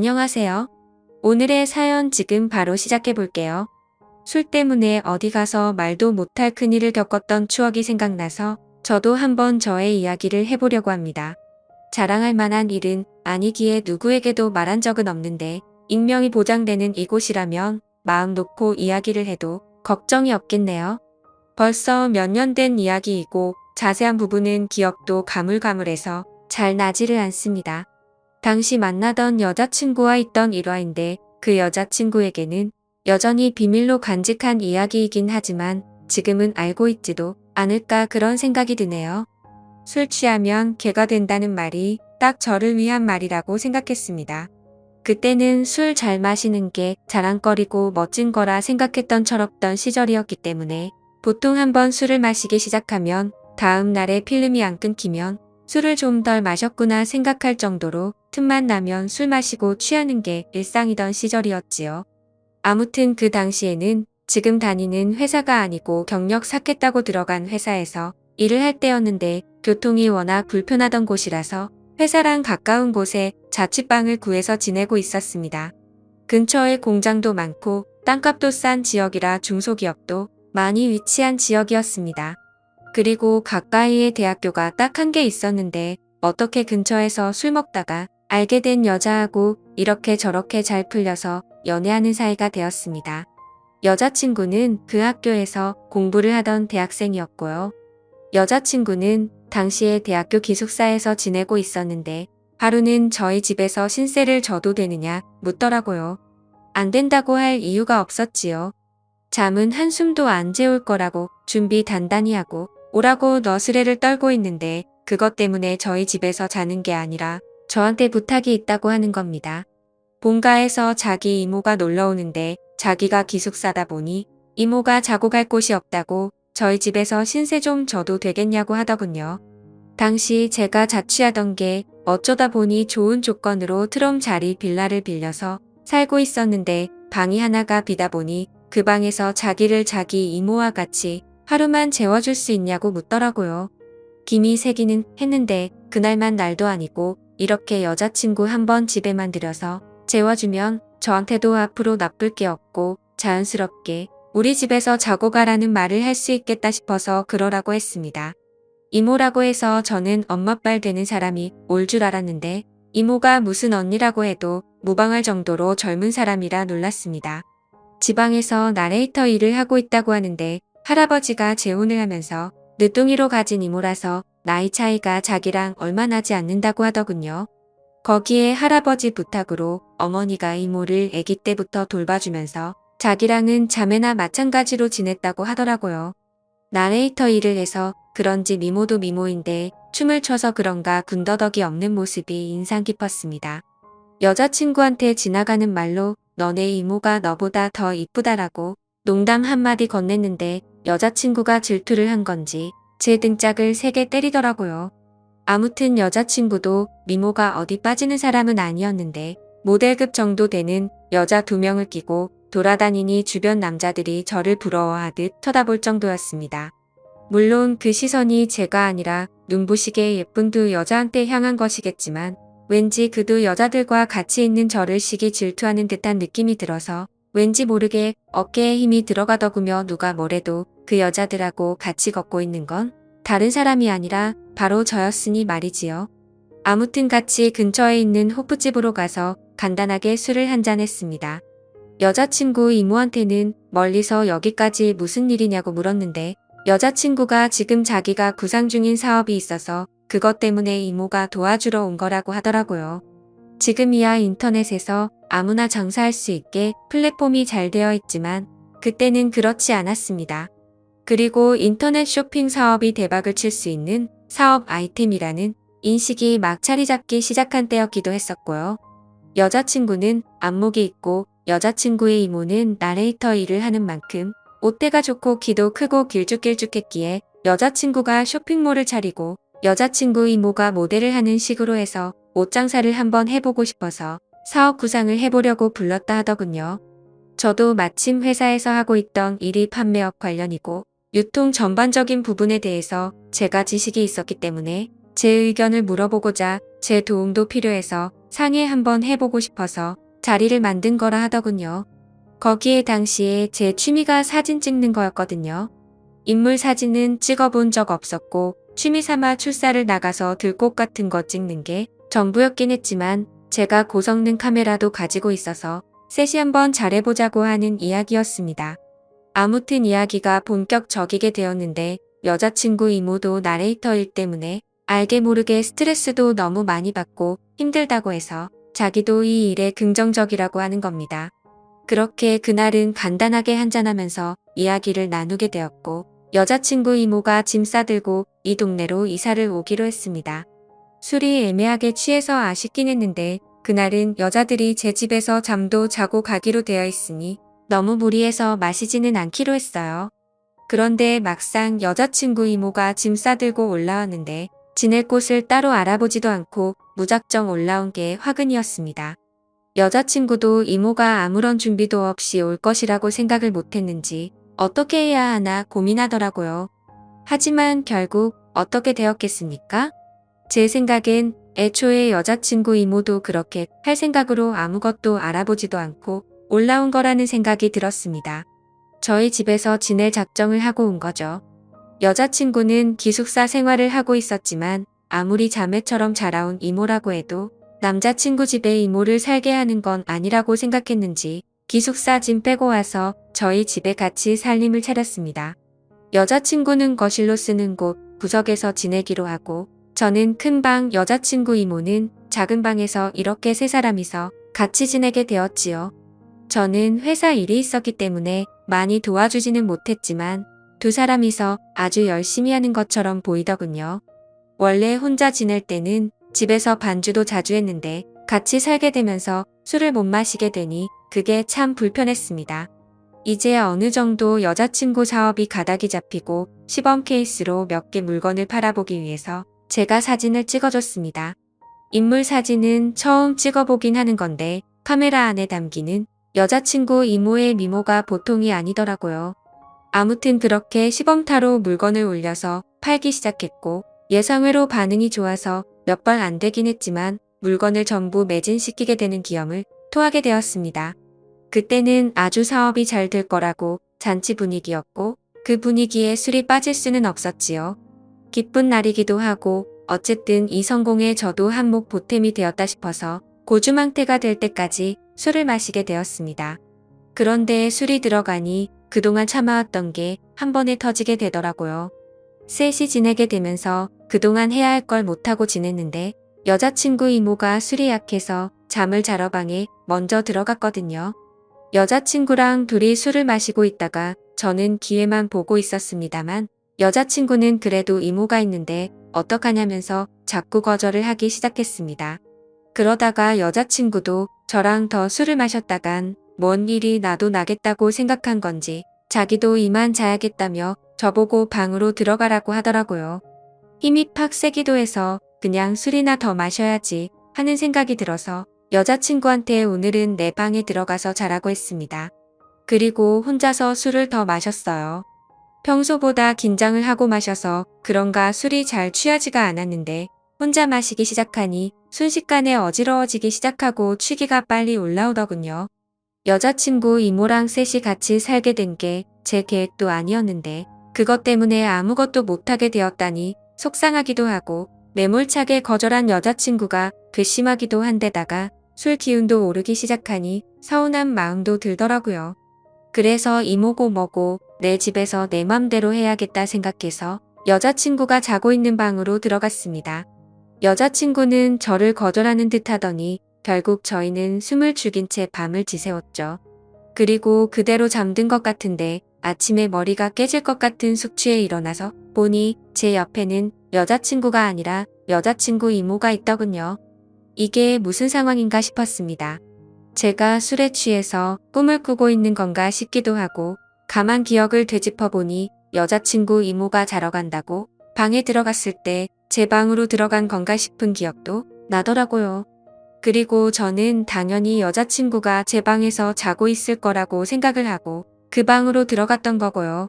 안녕하세요. 오늘의 사연 지금 바로 시작해 볼게요. 술 때문에 어디 가서 말도 못할 큰일을 겪었던 추억이 생각나서 저도 한번 저의 이야기를 해보려고 합니다. 자랑할 만한 일은 아니기에 누구에게도 말한 적은 없는데 익명이 보장되는 이곳이라면 마음 놓고 이야기를 해도 걱정이 없겠네요. 벌써 몇 년 된 이야기이고 자세한 부분은 기억도 가물가물해서 잘 나지를 않습니다. 당시 만나던 여자친구와 있던 일화인데 그 여자친구에게는 여전히 비밀로 간직한 이야기이긴 하지만 지금은 알고 있지도 않을까 그런 생각이 드네요. 술 취하면 개가 된다는 말이 딱 저를 위한 말이라고 생각했습니다. 그때는 술 잘 마시는 게 자랑거리고 멋진 거라 생각했던 철없던 시절이었기 때문에 보통 한번 술을 마시기 시작하면 다음 날에 필름이 안 끊기면 술을 좀 덜 마셨구나 생각할 정도로 틈만 나면 술 마시고 취하는 게 일상이던 시절이었지요. 아무튼 그 당시에는 지금 다니는 회사가 아니고 경력 쌓겠다고 들어간 회사에서 일을 할 때였는데 교통이 워낙 불편하던 곳이라서 회사랑 가까운 곳에 자취방을 구해서 지내고 있었습니다. 근처에 공장도 많고 땅값도 싼 지역이라 중소기업도 많이 위치한 지역이었습니다. 그리고 가까이에 대학교가 딱 한 개 있었는데 어떻게 근처에서 술 먹다가 알게 된 여자하고 이렇게 저렇게 잘 풀려서 연애하는 사이가 되었습니다. 여자친구는 그 학교에서 공부를 하던 대학생이었고요. 여자친구는 당시에 대학교 기숙사에서 지내고 있었는데 하루는 저희 집에서 신세를 져도 되느냐 묻더라고요. 안 된다고 할 이유가 없었지요. 잠은 한숨도 안 재울 거라고 준비 단단히 하고 오라고 너스레를 떨고 있는데 그것 때문에 저희 집에서 자는 게 아니라 저한테 부탁이 있다고 하는 겁니다. 본가에서 자기 이모가 놀러 오는데 자기가 기숙사다 보니 이모가 자고 갈 곳이 없다고 저희 집에서 신세 좀 져도 되겠냐고 하더군요. 당시 제가 자취하던 게 어쩌다 보니 좋은 조건으로 트럼 자리 빌라를 빌려서 살고 있었는데 방이 하나가 비다 보니 그 방에서 자기를 자기 이모와 같이 하루만 재워줄 수 있냐고 묻더라고요. 김이 새기는 했는데 그날만 날도 아니고 이렇게 여자친구 한번 집에만 들여서 재워주면 저한테도 앞으로 나쁠 게 없고 자연스럽게 우리 집에서 자고 가라는 말을 할 수 있겠다 싶어서 그러라고 했습니다. 이모라고 해서 저는 엄마뻘 되는 사람이 올 줄 알았는데 이모가 무슨 언니라고 해도 무방할 정도로 젊은 사람이라 놀랐습니다. 지방에서 나레이터 일을 하고 있다고 하는데 할아버지가 재혼을 하면서 늦둥이로 가진 이모라서 나이 차이가 자기랑 얼마 나지 않는다고 하더군요. 거기에 할아버지 부탁으로 어머니가 이모를 아기 때부터 돌봐주면서 자기랑은 자매나 마찬가지로 지냈다고 하더라고요. 나레이터 일을 해서 그런지 미모도 미모인데 춤을 춰서 그런가 군더더기 없는 모습이 인상 깊었습니다. 여자친구한테 지나가는 말로 너네 이모가 너보다 더 이쁘다라고 농담 한마디 건넸는데 여자친구가 질투를 한 건지 제 등짝을 세게 때리더라고요. 아무튼 여자친구도 미모가 어디 빠지는 사람은 아니었는데 모델급 정도 되는 여자 2명을 끼고 돌아다니니 주변 남자들이 저를 부러워하듯 쳐다볼 정도였습니다. 물론 그 시선이 제가 아니라 눈부시게 예쁜 두 여자한테 향한 것이겠지만 왠지 그 두 여자들과 같이 있는 저를 시기 질투하는 듯한 느낌이 들어서 왠지 모르게 어깨에 힘이 들어가더구며 누가 뭐래도 그 여자들하고 같이 걷고 있는 건 다른 사람이 아니라 바로 저였으니 말이지요. 아무튼 같이 근처에 있는 호프집으로 가서 간단하게 술을 한잔 했습니다. 여자친구 이모한테는 멀리서 여기까지 무슨 일이냐고 물었는데 여자친구가 지금 자기가 구상 중인 사업이 있어서 그것 때문에 이모가 도와주러 온 거라고 하더라고요. 지금이야 인터넷에서 아무나 장사할 수 있게 플랫폼이 잘 되어 있지만 그때는 그렇지 않았습니다. 그리고 인터넷 쇼핑 사업이 대박을 칠 수 있는 사업 아이템이라는 인식이 막 자리 잡기 시작한 때였기도 했었고요. 여자친구는 안목이 있고 여자친구의 이모는 나레이터 일을 하는 만큼 옷대가 좋고 키도 크고 길쭉길쭉했기에 여자친구가 쇼핑몰을 차리고 여자친구 이모가 모델을 하는 식으로 해서 옷 장사를 한번 해보고 싶어서 사업 구상을 해보려고 불렀다 하더군요. 저도 마침 회사에서 하고 있던 일이 판매업 관련이고 유통 전반적인 부분에 대해서 제가 지식이 있었기 때문에 제 의견을 물어보고자 제 도움도 필요해서 상해 한번 해보고 싶어서 자리를 만든 거라 하더군요. 거기에 당시에 제 취미가 사진 찍는 거였거든요. 인물 사진은 찍어본 적 없었고 취미 삼아 출사를 나가서 들꽃 같은 거 찍는 게 전부였긴 했지만 제가 고성능 카메라도 가지고 있어서 셋이 한번 잘해보자고 하는 이야기였습니다. 아무튼 이야기가 본격적이게 되었는데 여자친구 이모도 나레이터일 때문에 알게 모르게 스트레스도 너무 많이 받고 힘들다고 해서 자기도 이 일에 긍정적이라고 하는 겁니다. 그렇게 그날은 간단하게 한잔하면서 이야기를 나누게 되었고 여자친구 이모가 짐 싸들고 이 동네로 이사를 오기로 했습니다. 술이 애매하게 취해서 아쉽긴 했는데 그날은 여자들이 제 집에서 잠도 자고 가기로 되어 있으니 너무 무리해서 마시지는 않기로 했어요. 그런데 막상 여자친구 이모가 짐 싸들고 올라왔는데 지낼 곳을 따로 알아보지도 않고 무작정 올라온 게 화근이었습니다. 여자친구도 이모가 아무런 준비도 없이 올 것이라고 생각을 못했는지 어떻게 해야 하나 고민하더라고요. 하지만 결국 어떻게 되었겠습니까? 제 생각엔 애초에 여자친구 이모도 그렇게 할 생각으로 아무것도 알아보지도 않고 올라온 거라는 생각이 들었습니다. 저희 집에서 지낼 작정을 하고 온 거죠. 여자친구는 기숙사 생활을 하고 있었지만 아무리 자매처럼 자라온 이모라고 해도 남자친구 집에 이모를 살게 하는 건 아니라고 생각했는지 기숙사 짐 빼고 와서 저희 집에 같이 살림을 차렸습니다. 여자친구는 거실로 쓰는 곳 구석에서 지내기로 하고 저는 큰 방, 여자친구 이모는 작은 방에서 이렇게 세 사람이서 같이 지내게 되었지요. 저는 회사 일이 있었기 때문에 많이 도와주지는 못했지만 두 사람이서 아주 열심히 하는 것처럼 보이더군요. 원래 혼자 지낼 때는 집에서 반주도 자주 했는데 같이 살게 되면서 술을 못 마시게 되니 그게 참 불편했습니다. 이제 어느 정도 여자친구 사업이 가닥이 잡히고 시범 케이스로 몇 개 물건을 팔아보기 위해서 제가 사진을 찍어줬습니다. 인물 사진은 처음 찍어보긴 하는 건데 카메라 안에 담기는 여자친구 이모의 미모가 보통이 아니더라고요. 아무튼 그렇게 시범타로 물건을 올려서 팔기 시작했고 예상외로 반응이 좋아서 몇 번 안 되긴 했지만 물건을 전부 매진시키게 되는 기염을 토하게 되었습니다. 그때는 아주 사업이 잘 될 거라고 잔치 분위기였고 그 분위기에 술이 빠질 수는 없었지요. 기쁜 날이기도 하고 어쨌든 이 성공에 저도 한몫 보탬이 되었다 싶어서 고주망태가 될 때까지 술을 마시게 되었습니다. 그런데 술이 들어가니 그동안 참아왔던 게 한 번에 터지게 되더라고요. 셋이 지내게 되면서 그동안 해야 할 걸 못하고 지냈는데 여자친구 이모가 술이 약해서 잠을 자러 방에 먼저 들어갔거든요. 여자친구랑 둘이 술을 마시고 있다가 저는 기회만 보고 있었습니다만 여자친구는 그래도 이모가 있는데 어떡하냐면서 자꾸 거절을 하기 시작했습니다. 그러다가 여자친구도 저랑 더 술을 마셨다간 뭔 일이 나도 나겠다고 생각한 건지 자기도 이만 자야겠다며 저보고 방으로 들어가라고 하더라고요. 힘이 팍 세기도 해서 그냥 술이나 더 마셔야지 하는 생각이 들어서 여자친구한테 오늘은 내 방에 들어가서 자라고 했습니다. 그리고 혼자서 술을 더 마셨어요. 평소보다 긴장을 하고 마셔서 그런가 술이 잘 취하지가 않았는데 혼자 마시기 시작하니 순식간에 어지러워지기 시작하고 취기가 빨리 올라오더군요. 여자친구 이모랑 셋이 같이 살게 된 게 제 계획도 아니었는데 그것 때문에 아무것도 못하게 되었다니 속상하기도 하고 매몰차게 거절한 여자친구가 괘씸하기도 한데다가 술 기운도 오르기 시작하니 서운한 마음도 들더라고요. 그래서 이모고 뭐고 내 집에서 내 맘대로 해야겠다 생각해서 여자친구가 자고 있는 방으로 들어갔습니다. 여자친구는 저를 거절하는 듯 하더니 결국 저희는 숨을 죽인 채 밤을 지새웠죠. 그리고 그대로 잠든 것 같은데 아침에 머리가 깨질 것 같은 숙취에 일어나서 보니 제 옆에는 여자친구가 아니라 여자친구 이모가 있더군요. 이게 무슨 상황인가 싶었습니다. 제가 술에 취해서 꿈을 꾸고 있는 건가 싶기도 하고 가만 기억을 되짚어 보니 여자친구 이모가 자러 간다고 방에 들어갔을 때 제 방으로 들어간 건가 싶은 기억도 나더라고요. 그리고 저는 당연히 여자친구가 제 방에서 자고 있을 거라고 생각을 하고 그 방으로 들어갔던 거고요.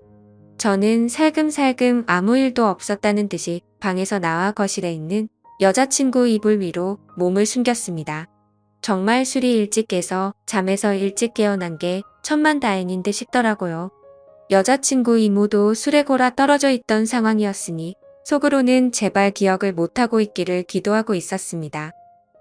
저는 살금살금 아무 일도 없었다는 듯이 방에서 나와 거실에 있는 여자친구 이불 위로 몸을 숨겼습니다. 정말 술이 일찍 깨서 잠에서 일찍 깨어난 게 천만다행인 듯 싶더라고요. 여자친구 이모도 술에 골아 떨어져 있던 상황이었으니 속으로는 제발 기억을 못하고 있기를 기도하고 있었습니다.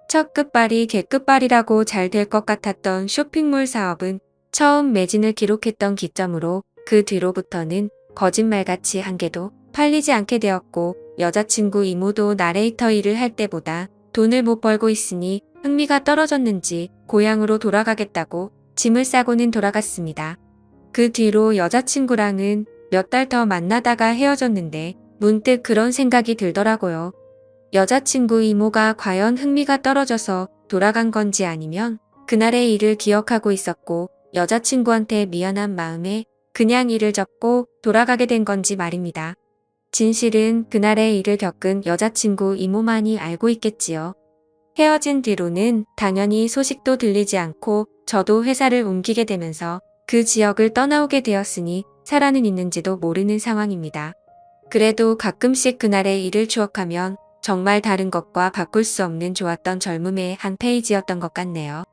첫 끝발이 개끝발이라고 잘 될 것 같았던 쇼핑몰 사업은 처음 매진을 기록했던 기점으로 그 뒤로부터는 거짓말같이 한 개도 팔리지 않게 되었고, 여자친구 이모도 나레이터 일을 할 때보다 돈을 못 벌고 있으니 흥미가 떨어졌는지 고향으로 돌아가겠다고 짐을 싸고는 돌아갔습니다. 그 뒤로 여자친구랑은 몇 달 더 만나다가 헤어졌는데 문득 그런 생각이 들더라고요. 여자친구 이모가 과연 흥미가 떨어져서 돌아간 건지, 아니면 그날의 일을 기억하고 있었고 여자친구한테 미안한 마음에 그냥 일을 접고 돌아가게 된 건지 말입니다. 진실은 그날의 일을 겪은 여자친구 이모만이 알고 있겠지요. 헤어진 뒤로는 당연히 소식도 들리지 않고 저도 회사를 옮기게 되면서 그 지역을 떠나오게 되었으니 살아는 있는지도 모르는 상황입니다. 그래도 가끔씩 그날의 일을 추억하면 정말 다른 것과 바꿀 수 없는 좋았던 젊음의 한 페이지였던 것 같네요.